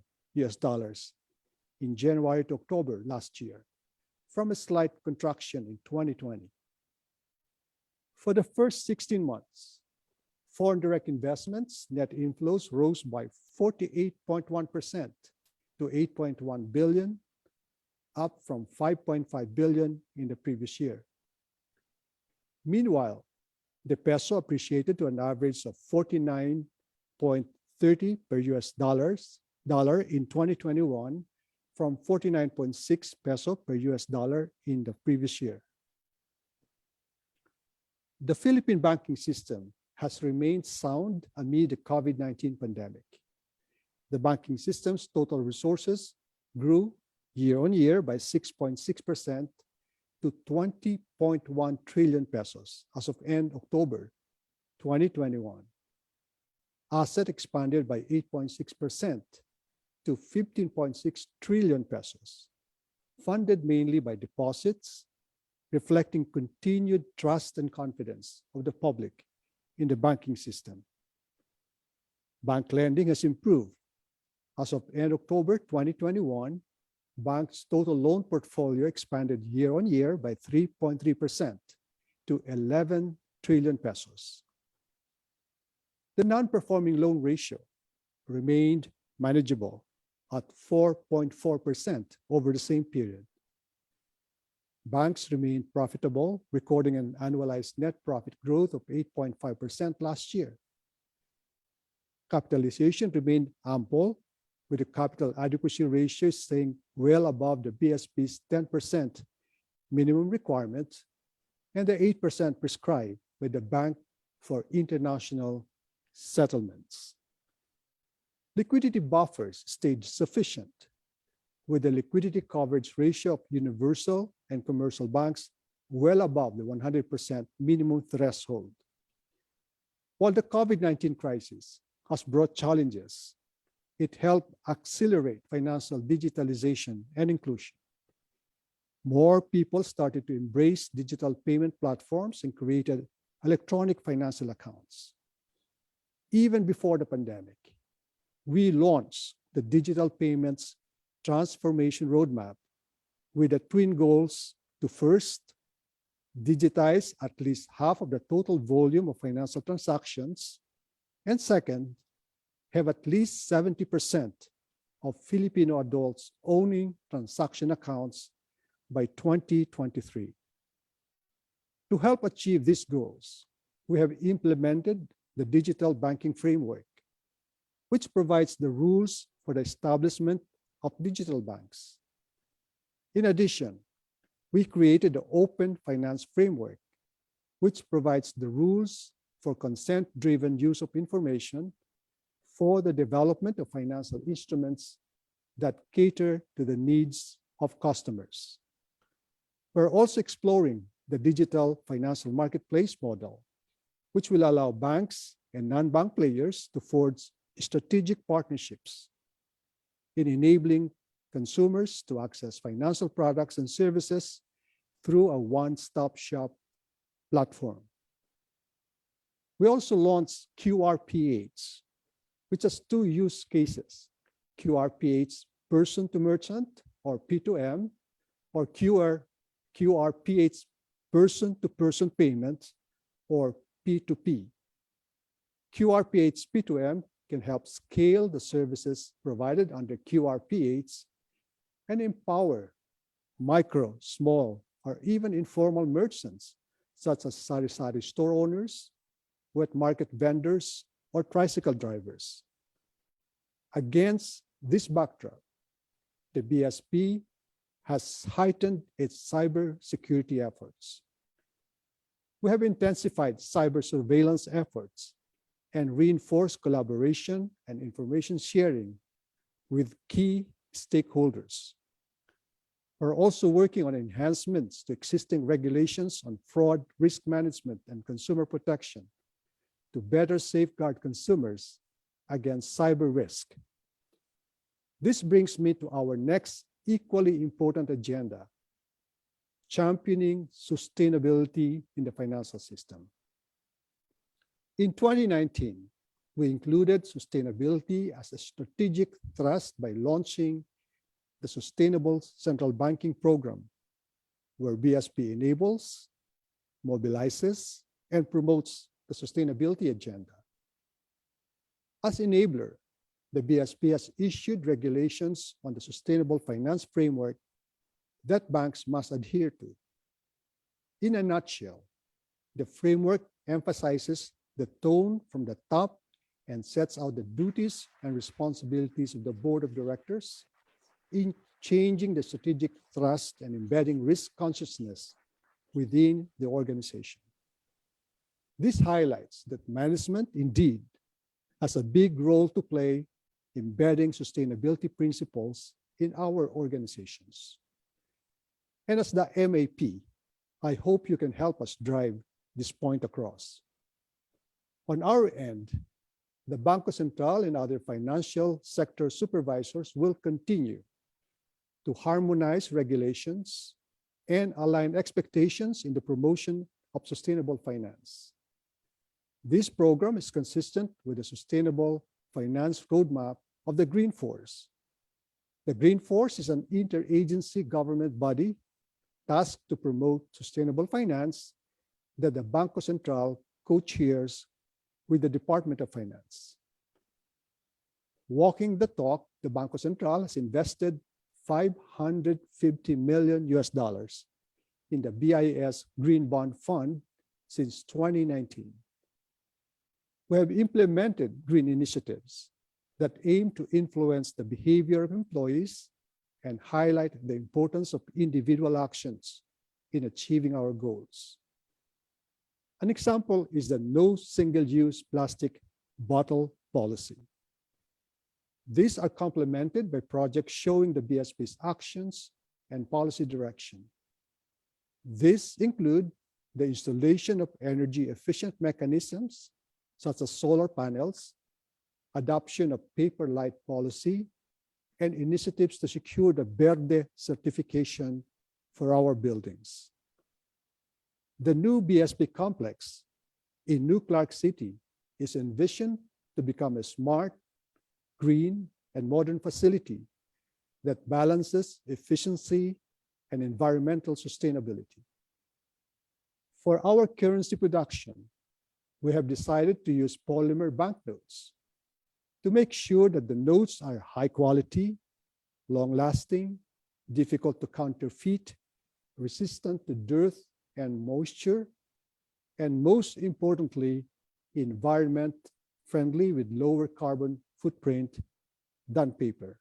in January to October last year, from a slight contraction in 2020. For the first 16 months, foreign direct investments net inflows rose by 48.1% to $8.1 billion, up from $5.5 billion in the previous year. Meanwhile, the peso appreciated to an average of 49.30 per US dollar in 2021 from 49.6 peso per US dollar in the previous year. The Philippine banking system has remained sound amid the COVID-19 pandemic. The banking system's total resources grew year on year by 6.6% to 20.1 trillion pesos as of end October 2021. Asset expanded by 8.6% to 15.6 trillion pesos, funded mainly by deposits, reflecting continued trust and confidence of the public in the banking system. Bank lending has improved. As of end October 2021, bank's total loan portfolio expanded year on year by 3.3% to 11 trillion pesos. The non-performing loan ratio remained manageable at 4.4% over the same period. Banks remained profitable, recording an annualized net profit growth of 8.5% last year. Capitalization remained ample, with the capital adequacy ratio staying well above the BSP's 10% minimum requirement and the 8% prescribed by the Bank for International Settlements. Liquidity buffers stayed sufficient, with the liquidity coverage ratio of universal and commercial banks well above the 100% minimum threshold. While the COVID-19 crisis has brought challenges, it helped accelerate financial digitalization and inclusion. More people started to embrace digital payment platforms and created electronic financial accounts. Even before the pandemic, we launched the Digital Payments Transformation Roadmap with the twin goals to first, digitize at least half of the total volume of financial transactions, and second, have at least 70% of Filipino adults owning transaction accounts by 2023. To help achieve these goals, we have implemented the Digital Banking Framework, which provides the rules for the establishment of digital banks. In addition, we created the Open Finance Framework, which provides the rules for consent-driven use of information for the development of financial instruments that cater to the needs of customers. We're also exploring the digital financial marketplace model, which will allow banks and non-bank players to forge strategic partnerships in enabling consumers to access financial products and services through a one-stop shop platform. We also launched QRPH, which has two use cases: QRPH person to merchant, or P2M, or QRPH person to person payment, or P2P. QRPH P2M can help scale the services provided under QRPH and empower micro, small, or even informal merchants, such as sari-sari store owners, wet market vendors, or tricycle drivers. Against this backdrop, the BSP has heightened its cybersecurity efforts. We have intensified cyber surveillance efforts and reinforced collaboration and information sharing with key stakeholders. We're also working on enhancements to existing regulations on fraud, risk management, and consumer protection to better safeguard consumers against cyber risk. This brings me to our next equally important agenda: championing sustainability in the financial system. In 2019, we included sustainability as a strategic thrust by launching the Sustainable Central Banking Program, where BSP enables, mobilizes, and promotes the sustainability agenda. As enabler, the BSP has issued regulations on the sustainable finance framework that banks must adhere to. In a nutshell, the framework emphasizes the tone from the top and sets out the duties and responsibilities of the board of directors in changing the strategic thrust and embedding risk consciousness within the organization. This highlights that management indeed has a big role to play embedding sustainability principles in our organizations. And as the MAP, I hope you can help us drive this point across. On our end, the Bangko Sentral and other financial sector supervisors will continue to harmonize regulations and align expectations in the promotion of sustainable finance. This program is consistent with the Sustainable Finance Roadmap of the Green Force. The Green Force is an interagency government body tasked to promote sustainable finance that the Bangko Sentral co-chairs with the Department of Finance. Walking the talk, the Bangko Sentral has invested $550 million in the BIS Green Bond Fund since 2019. We have implemented green initiatives that aim to influence the behavior of employees and highlight the importance of individual actions in achieving our goals. An example is the no single-use plastic bottle policy. These are complemented by projects showing the BSP's actions and policy direction. These include the installation of energy-efficient mechanisms such as solar panels, adoption of paper light policy, and initiatives to secure the Verde certification for our buildings. The new BSP complex in New Clark City is envisioned to become a smart, green, and modern facility that balances efficiency and environmental sustainability. For our currency production, we have decided to use polymer banknotes to make sure that the notes are high quality, long-lasting, difficult to counterfeit, resistant to dirt and moisture, and most importantly, environment-friendly with lower carbon footprint than paper.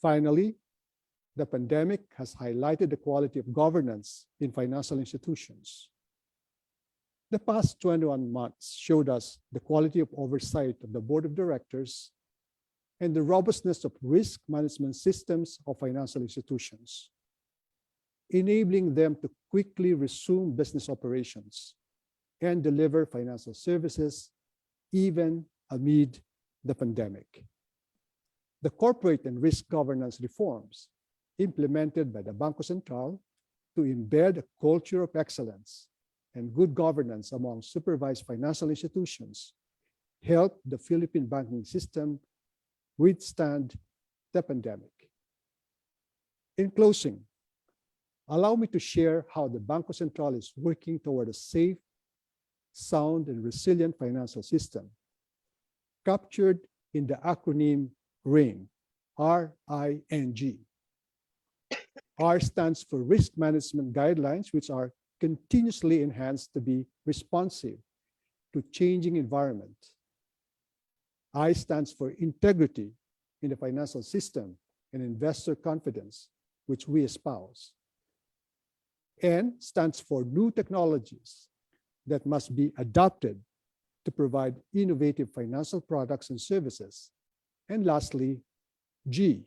Finally, the pandemic has highlighted the quality of governance in financial institutions. The past 21 months showed us the quality of oversight of the board of directors and the robustness of risk management systems of financial institutions, enabling them to quickly resume business operations and deliver financial services even amid the pandemic. The corporate and risk governance reforms implemented by the Bangko Sentral to embed a culture of excellence and good governance among supervised financial institutions helped the Philippine banking system withstand the pandemic. In closing, allow me to share how the Bangko Sentral is working toward a safe, sound, and resilient financial system, captured in the acronym RING, R-I-N-G. R stands for Risk Management Guidelines, which are continuously enhanced to be responsive to changing environment. I stands for integrity in the financial system and investor confidence, which we espouse. N stands for new technologies that must be adopted to provide innovative financial products and services. And lastly, G,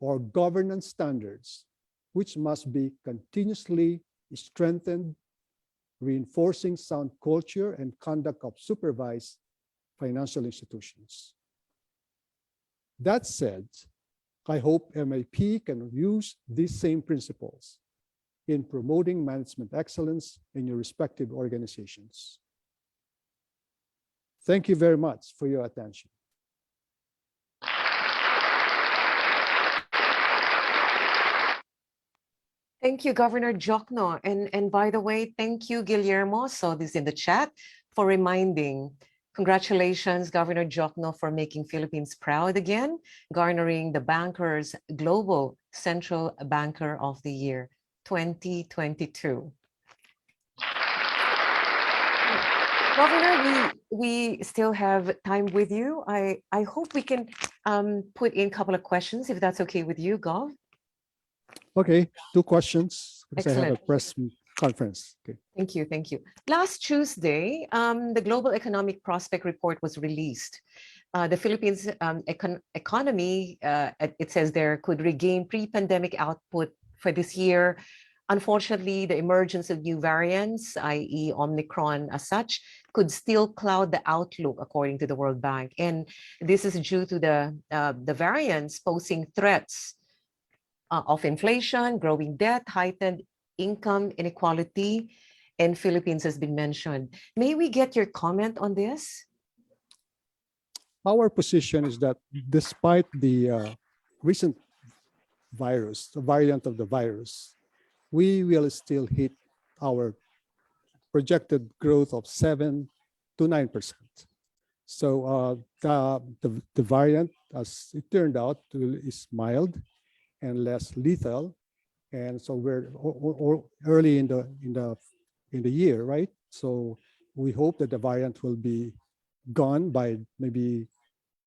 or governance standards, which must be continuously strengthened, reinforcing sound culture and conduct of supervised financial institutions. That said, I hope MIP can use these same principles in promoting management excellence in your respective organizations. Thank you very much for your attention. Thank you, Governor Jokno. And by the way, thank you, Guillermo. So this is in the chat for reminding. Congratulations, Governor Jokno, for making Philippines proud again, garnering the Banker's Global Central Banker of the Year 2022. Governor, we still have time with you. I hope we can put in a couple of questions, if that's okay with you, Gov. Okay, 2 questions because I have a Excellent. press conference. Okay. Thank you, thank you. Last Tuesday, the Global Economic Prospect Report was released. The Philippines economy, it says there, could regain pre-pandemic output for this year. Unfortunately, the emergence of new variants, i.e. Omicron as such, could still cloud the outlook, according to the World Bank. And this is due to the variants posing threats of inflation, growing debt, heightened income inequality, and Philippines has been mentioned. May we get your comment on this? Our position is that despite the recent virus, the variant of the virus, we will still hit our projected growth of 7 to 9%. So the variant, as it turned out, is mild and less lethal, and so we're early in the year, right? So we hope that the variant will be gone by maybe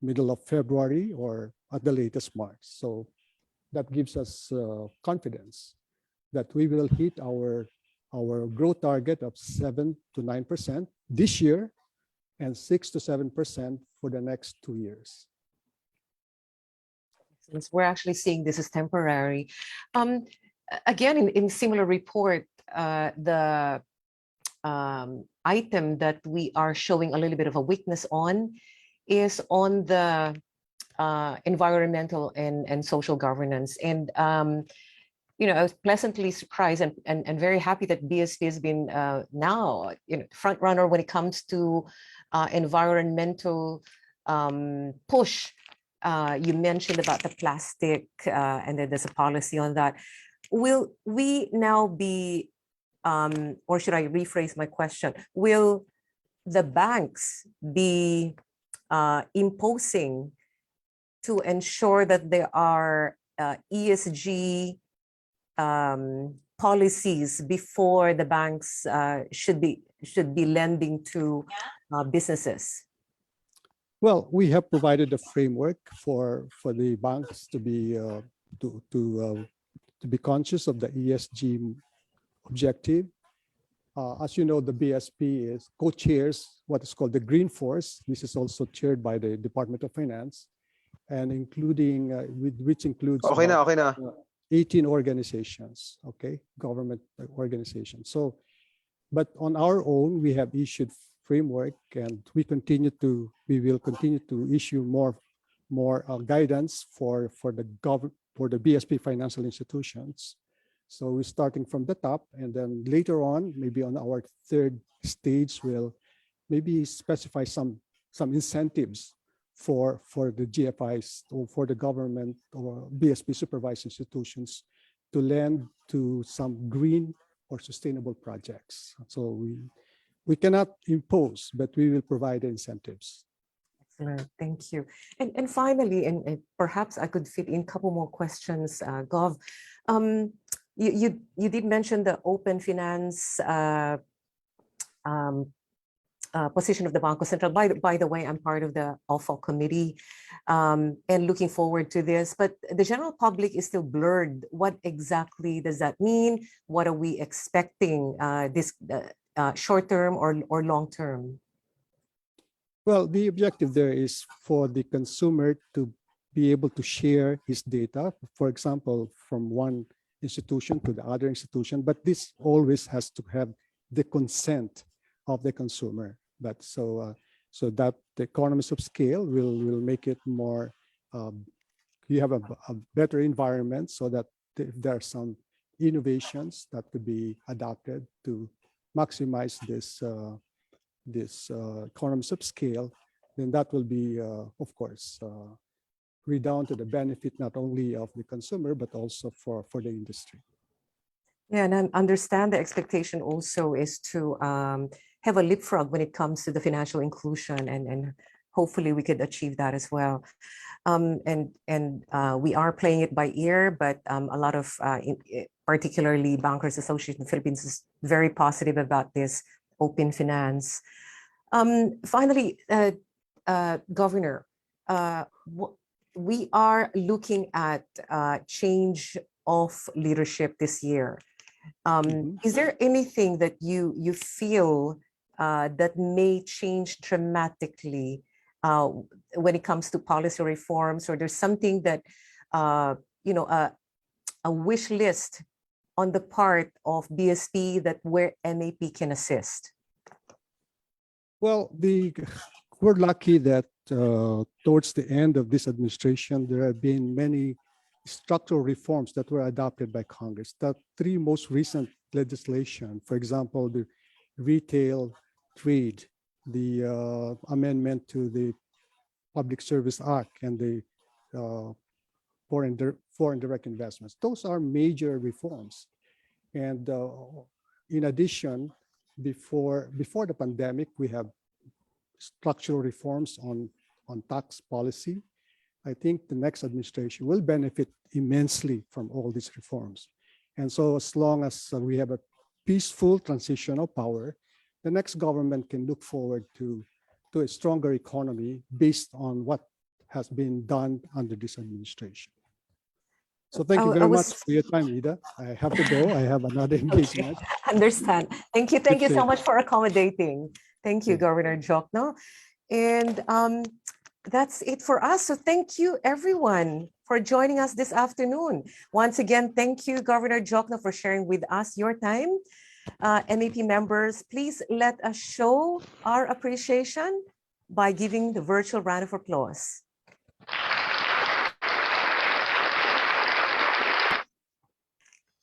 middle of February or at the latest March. So that gives us confidence that we will hit our growth target of 7 to 9% this year and 6 to 7% for the next 2 years. Since we're actually seeing this as temporary. Again, in similar report, the item that we are showing a little bit of a weakness on is on the environmental and social governance. And you know, I was pleasantly surprised and very happy that BSP has been now, you know, front runner when it comes to environmental push. You mentioned about the plastic, and then there's a policy on that. Will we now be, or should I rephrase my question? Will the banks be imposing to ensure that there are ESG policies before the banks should be lending to businesses? Well, we have provided a framework for the banks to be conscious of the ESG objective. As you know, the BSP co-chairs what is called the Green Force. This is also chaired by the Department of Finance, and which includes 18 organizations, okay, government organizations. So, but on our own, we have issued framework, and we will continue to issue more guidance for the BSP financial institutions. So we're starting from the top, and then later on, maybe on our 3rd stage, we'll maybe specify some incentives for the GFIs or for the government or BSP supervised institutions to lend to some green or sustainable projects. So we cannot impose, but we will provide incentives. Excellent, thank you. And finally, and perhaps I could fit in a couple more questions, Gov. You did mention the open finance position of the Bangko Sentral. By the way, I'm part of the OFO committee and looking forward to this, but the general public is still blurred. What exactly does that mean? What are we expecting this short-term or long-term? Well, the objective there is for the consumer to be able to share his data, for example, from one institution to the other institution, but this always has to have the consent of the consumer. But so that the economies of scale will make it more, you have a better environment, so that if there are some innovations that could be adopted to maximize this economies of scale, then that will be, of course, redound to the benefit not only of the consumer, but also for the industry. Yeah, and I understand the expectation also is to have a leapfrog when it comes to the financial inclusion, and hopefully we could achieve that as well. We are playing it by ear, but a lot of, particularly Bankers Association of the Philippines, is very positive about this open finance. Finally, Governor, we are looking at change of leadership this year. Is there anything that you feel that may change dramatically when it comes to policy reforms, or there's something that a wish list on the part of BSP that where MAP can assist? Well, we're lucky that towards the end of this administration, there have been many structural reforms that were adopted by Congress. The three most recent legislation, for example, the retail trade, the amendment to the Public Service Act, and the foreign direct investments. Those are major reforms. And in addition, before the pandemic, we have structural reforms on tax policy. I think the next administration will benefit immensely from all these reforms. And so as long as we have a peaceful transition of power, the next government can look forward to a stronger economy based on what has been done under this administration. So thank you very much for your time, Ida. I have to go. I have another engagement. Okay. Understand. Thank you. Thank you so much for accommodating. Thank you, Governor Jokno. And that's it for us. So thank you, everyone, for joining us this afternoon. Once again, thank you, Governor Jokno, for sharing with us your time. MAP members, please let us show our appreciation by giving the virtual round of applause.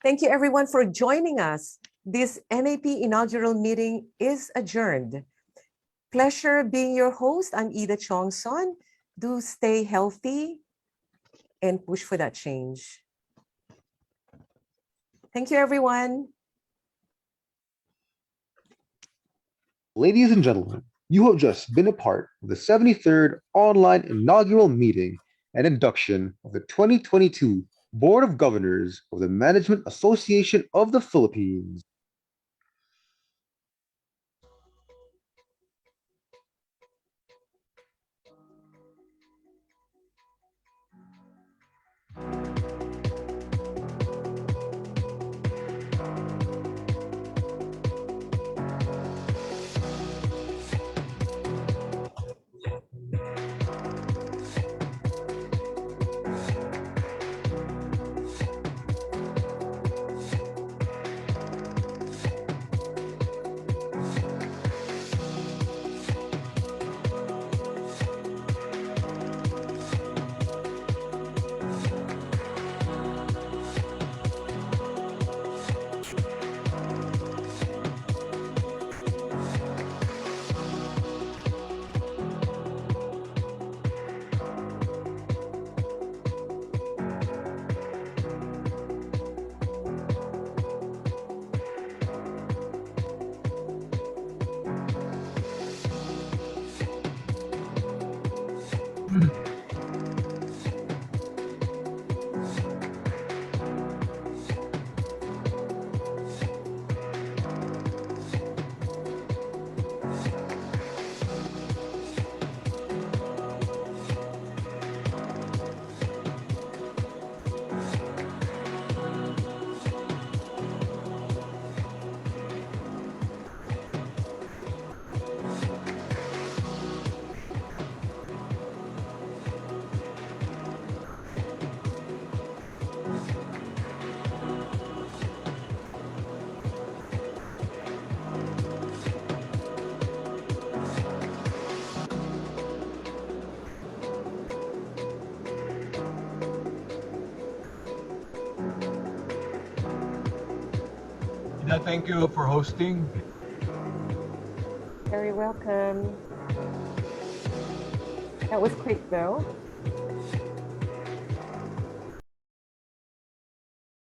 Thank you, everyone, for joining us. This MAP inaugural meeting is adjourned. Pleasure being your host. I'm Ida Chongson. Do stay healthy and push for that change. Thank you, everyone. Ladies and gentlemen, you have just been a part of the 73rd online inaugural meeting and induction of the 2022 Board of Governors of the Management Association of the Philippines. Thank you for hosting. Very welcome. That was quick though.